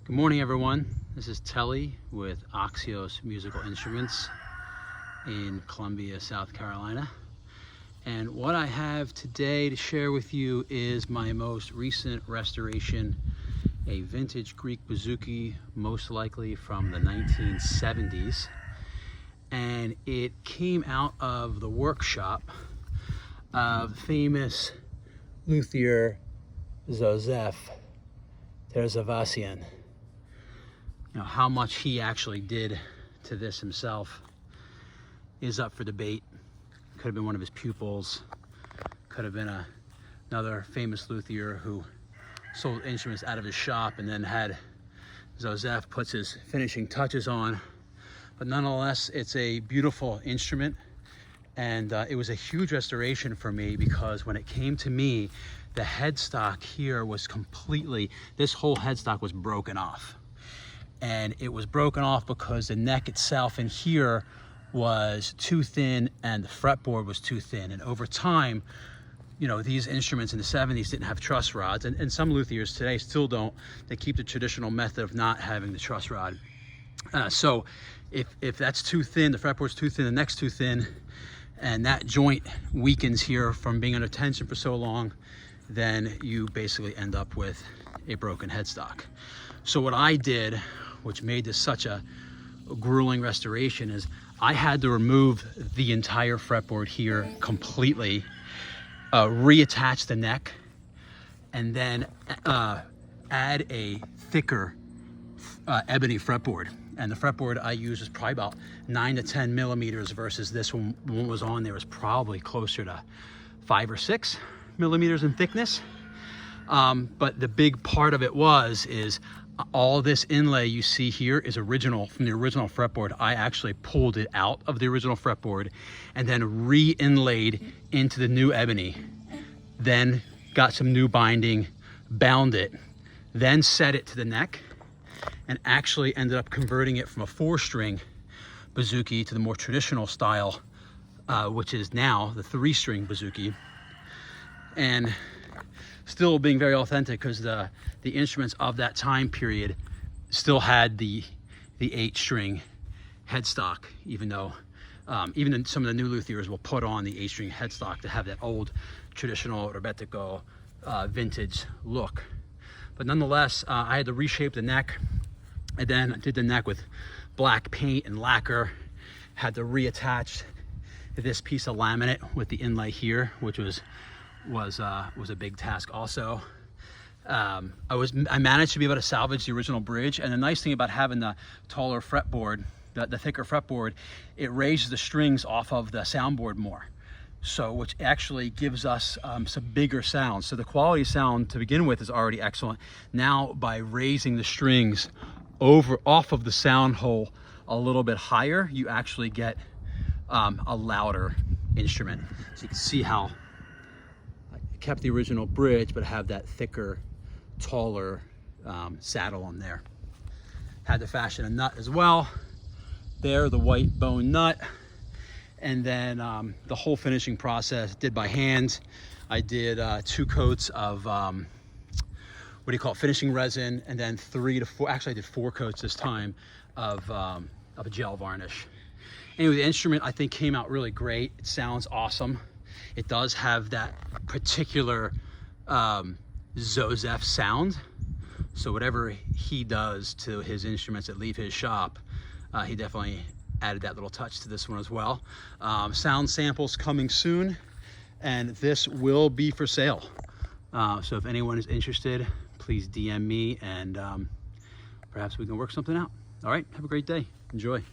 Good morning, everyone. This is Telly with Axios Musical Instruments in Columbia, South Carolina. And what I have today to share with you is my most recent restoration, a vintage Greek bouzouki, most likely from the 1970s. And it came out of the workshop of the famous luthier Zozef Terzivasian. You know, how much he actually did to this himself is up for debate. Could have been one of his pupils, could have been another famous luthier who sold instruments out of his shop and then had Zozef puts his finishing touches on. But nonetheless, it's a beautiful instrument, and it was a huge restoration for me because when it came to me, the headstock here was completely, this whole headstock was broken off. And it was broken off because the neck itself in here was too thin and the fretboard was too thin. And over time, you know, these instruments in the 70s didn't have truss rods, and some luthiers today still don't. They keep the traditional method of not having the truss rod. So if that's too thin, the fretboard's too thin, the neck's too thin, and that joint weakens here from being under tension for so long, then you basically end up with a broken headstock. So what I did, which made this such a grueling restoration, is I had to remove the entire fretboard here completely, reattach the neck, and then add a thicker ebony fretboard. And the fretboard I used was probably about 9 to 10 millimeters versus this one was on there was probably closer to 5 or 6 millimeters in thickness. But the big part of it is all this inlay you see here is original from the original fretboard. I actually pulled it out of the original fretboard and then re-inlaid into the new ebony, then got some new binding, bound it, then set it to the neck, and actually ended up converting it from a 4-string bouzouki to the more traditional style, which is now the 3-string bouzouki. And still being very authentic because the instruments of that time period still had the 8-string headstock, even though even some of the new luthiers will put on the 8-string headstock to have that old traditional rebetiko vintage look. But nonetheless, I had to reshape the neck, and then I did the neck with black paint and lacquer. Had to reattach this piece of laminate with the inlay here, which was a big task also. I managed to be able to salvage the original bridge, and the nice thing about having the taller fretboard, the thicker fretboard, it raises the strings off of the soundboard more, so which actually gives us some bigger sounds. So the quality sound to begin with is already excellent. Now by raising the strings off of the sound hole a little bit higher, you actually get a louder instrument. So you can see how kept the original bridge but have that thicker, taller saddle on there. Had to fashion a nut as well there, the white bone nut, and then the whole finishing process did by hand. I did 2 coats of finishing resin, and then 3 to 4, actually I did 4 coats this time of a gel varnish. Anyway, the instrument I think came out really great. It sounds awesome. It does have that particular Zozef sound. So whatever he does to his instruments that leave his shop, he definitely added that little touch to this one as well. Sound samples coming soon, and this will be for sale. So if anyone is interested, please DM me, and perhaps we can work something out. All right, have a great day. Enjoy.